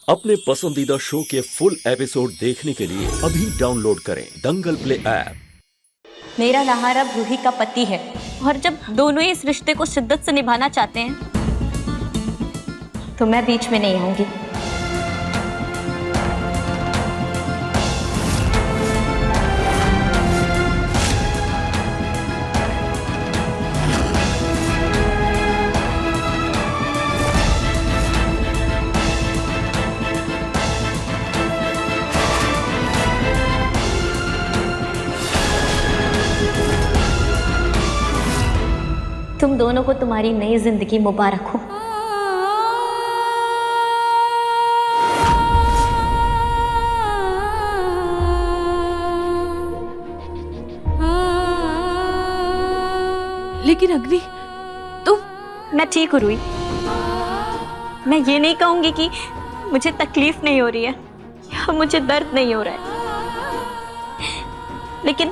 अपने पसंदीदा शो के फुल एपिसोड देखने के लिए अभी डाउनलोड करें दंगल प्ले ऐप। मेरा नहार अब रूही का पति है और जब दोनों ही इस रिश्ते को शिद्दत से निभाना चाहते हैं तो मैं बीच में नहीं आऊंगी। तुम दोनों को तुम्हारी नई जिंदगी मुबारक हो। लेकिन अग्नि तुम। मैं ठीक हूँ रूही। मैं ये नहीं कहूंगी कि मुझे तकलीफ नहीं हो रही है या मुझे दर्द नहीं हो रहा है, लेकिन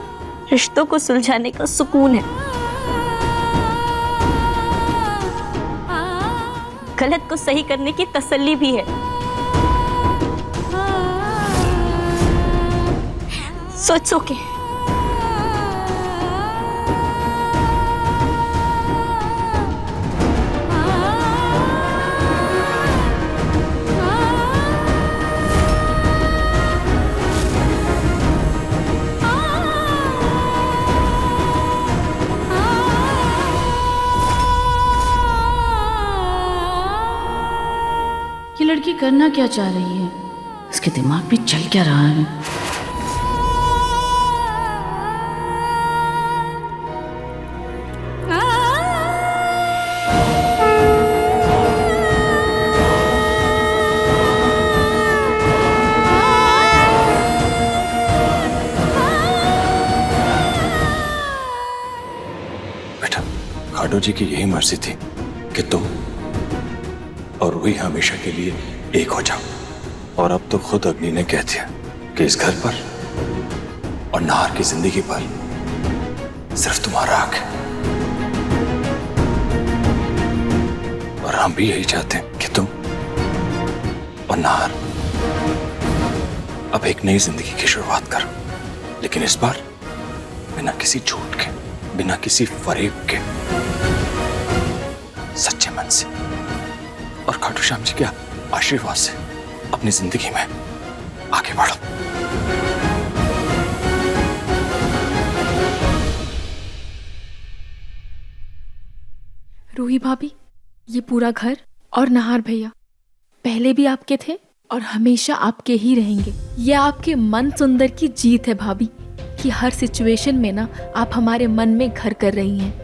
रिश्तों को सुलझाने का सुकून है। गलत को सही करने की तसल्ली भी है। सोचो के ये लड़की करना क्या चाह रही है? इसके दिमाग में चल क्या रहा है? बेटा, खाटू जी की यही मर्जी थी कि तुम और रूही हमेशा के लिए एक हो जाओ। और अब तो खुद अग्नि ने कह दिया कि इस घर पर और नाहर की जिंदगी पर सिर्फ तुम्हारा हक है। और हम भी यही चाहते हैं कि तुम और नाहर अब एक नई जिंदगी की शुरुआत करो, लेकिन इस बार बिना किसी झूठ के, बिना किसी फरेब के, सच्चे मन से और खाटू श्याम जी के आशीर्वाद से अपनी जिंदगी में आगे बढ़ो। रूही भाभी, ये पूरा घर और नाहर भैया पहले भी आपके थे और हमेशा आपके ही रहेंगे। ये आपके मन सुंदर की जीत है भाभी, कि हर सिचुएशन में ना आप हमारे मन में घर कर रही हैं।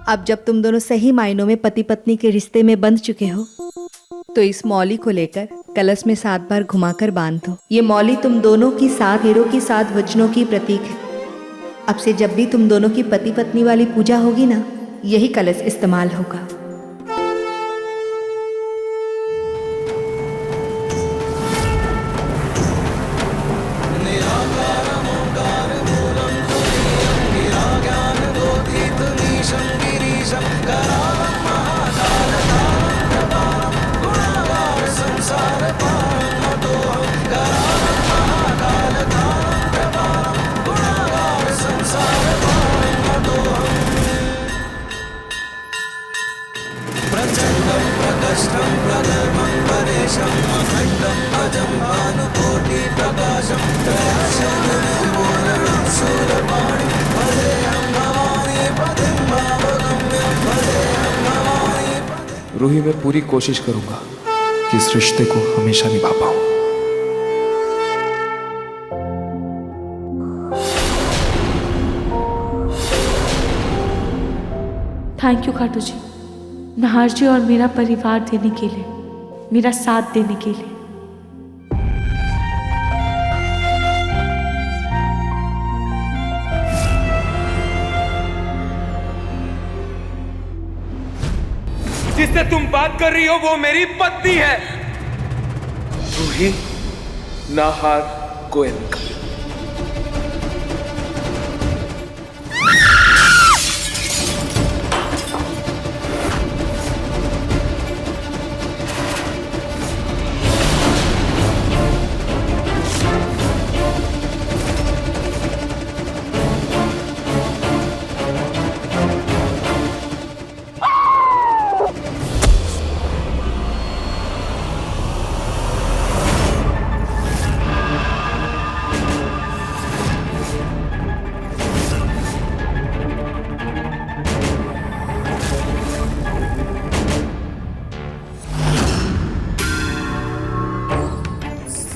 अब जब तुम दोनों सही मायनों में पति पत्नी के रिश्ते में बंध चुके हो तो इस मौली को लेकर कलश में 7 बार घुमाकर बांध दो। ये मौली तुम दोनों की 7 हीरों की 7 वचनों की प्रतीक है। अब से जब भी तुम दोनों की पति पत्नी वाली पूजा होगी ना, यही कलश इस्तेमाल होगा। रूही, मैं पूरी कोशिश करूंगा कि इस रिश्ते को हमेशा निभा पाऊं। थैंक यू खाटू जी, नाहर जी और मेरा परिवार देने के लिए, मेरा साथ देने के लिए। जिससे तुम बात कर रही हो वो मेरी पत्नी है, रूही नाहर गोयनका।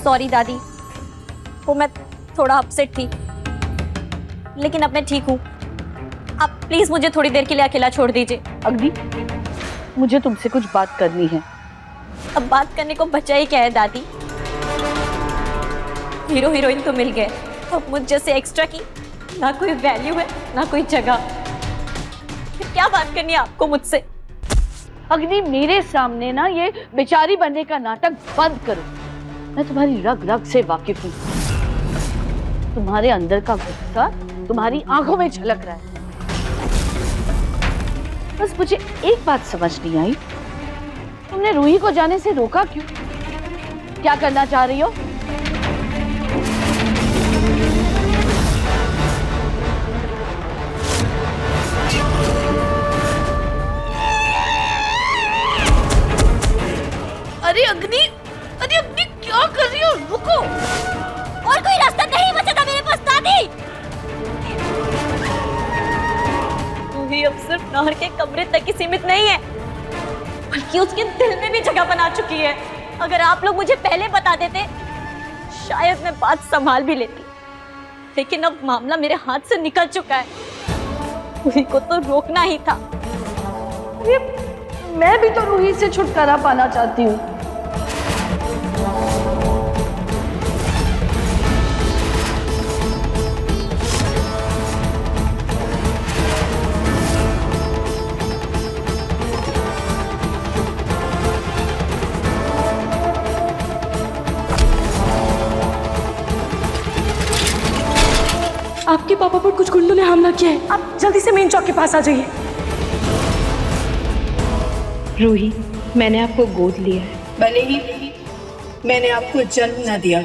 सॉरी दादी, वो मैं थोड़ा अपसेट थी, लेकिन अब मैं ठीक हूँ। आप प्लीज मुझे थोड़ी देर के लिए अकेला छोड़ दीजिए। अग्नि, मुझे तुमसे कुछ बात करनी है। अब बात करने को बचा ही क्या है दादी? हीरो हीरोइन तो मिल गए, अब मुझ जैसे एक्स्ट्रा की ना कोई वैल्यू है ना कोई जगह। फिर क्या बात करनी है आपको मुझसे? अग्नि, मेरे सामने ना ये बेचारी बनने का नाटक बंद करो। मैं तुम्हारी रग रग से वाकिफ हूँ। तुम्हारे अंदर का गुस्सा तुम्हारी आंखों में झलक रहा है। बस मुझे एक बात समझ नहीं आई, तुमने रूही को जाने से रोका क्यों? क्या करना चाह रही हो? अरे अग्नि, क्या कर रही हो? रुको। और कोई रास्ता नहीं बचा था मेरे पास दादी। रूही अब सिर्फ नाहर के कमरे तक ही सीमित नहीं है, बल्कि उसके दिल में भी जगह बना चुकी है। अगर आप लोग मुझे पहले बता देते, शायद मैं बात संभाल भी लेती, लेकिन अब मामला मेरे हाथ से निकल चुका है। रूही को तो रोकना ही था। मैं भी तो रूही से छुटकारा पाना चाहती हूँ। आपके पापा पर कुछ गुंडों ने हमला किया है। आप जल्दी से मेन चौक के पास आ जाइए। रूही, मैंने आपको गोद लिया है। भले ही मैंने आपको जन्म न दिया,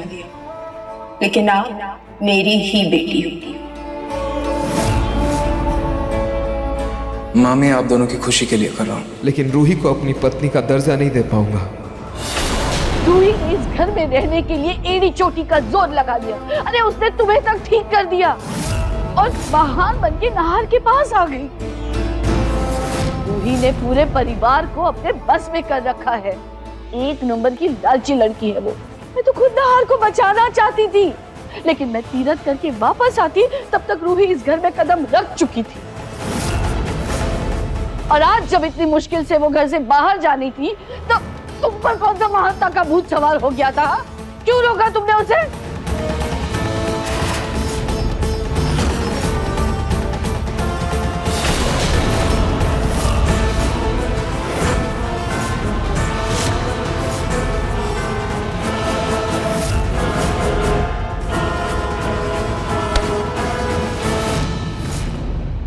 लेकिन आप मेरी ही बेटी हो। माँ, मैं आप दोनों की खुशी के लिए कर रहा हूँ, लेकिन रूही को अपनी पत्नी का दर्जा नहीं दे पाऊंगा। रूही ने इस घर में रहने के लिए एड़ी चोटी का जोर लगा दिया। अरे उसने तुम्हें तक ठीक कर दिया और महान बन के नाहर के पास आ गई। रूही ने पूरे परिवार को अपने बस में कर रखा है। एक नंबर की लालची लड़की है वो। मैं तो खुद नाहर को बचाना चाहती थी, लेकिन मैं तीरथ करके वापस आती तब तक रूही इस घर में कदम रख चुकी थी। और आज जब इतनी मुश्किल से वो घर से बाहर जानी थी, तो तुम पर कौन सा महानता का भूत सवार हो गया था? क्यों रोका तुमने उसे?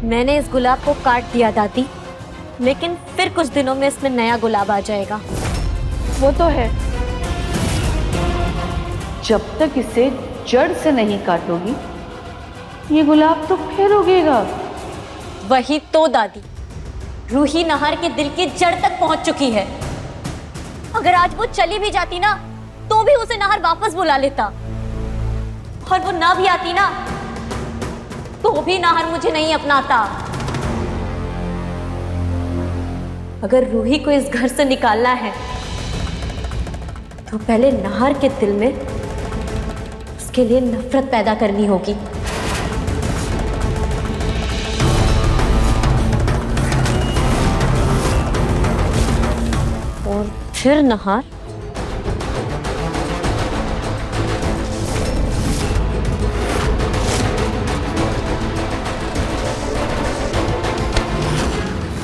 मैंने इस गुलाब को काट दिया दादी, लेकिन फिर कुछ दिनों में इसमें नया गुलाब आ जाएगा। वो तो है, जब तक इसे जड़ से नहीं काटोगी ये गुलाब तो फिर उगेगा। वही तो दादी, रूही नाहर के दिल की जड़ तक पहुंच चुकी है। अगर आज वो चली भी जाती ना, तो भी उसे नाहर वापस बुला लेता, और वो ना भी आती ना, तो भी नाहर मुझे नहीं अपनाता। अगर रूही को इस घर से निकालना है, तो पहले नाहर के दिल में उसके लिए नफरत पैदा करनी होगी। और फिर नाहर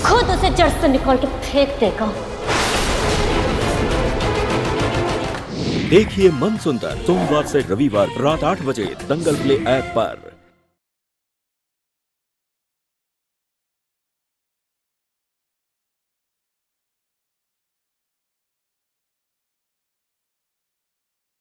खुद उसे जड़ से निकाल के फेंक देगा। देखिए मन सुंदर सोमवार से रविवार रात 8 बजे दंगल प्ले ऐप पर।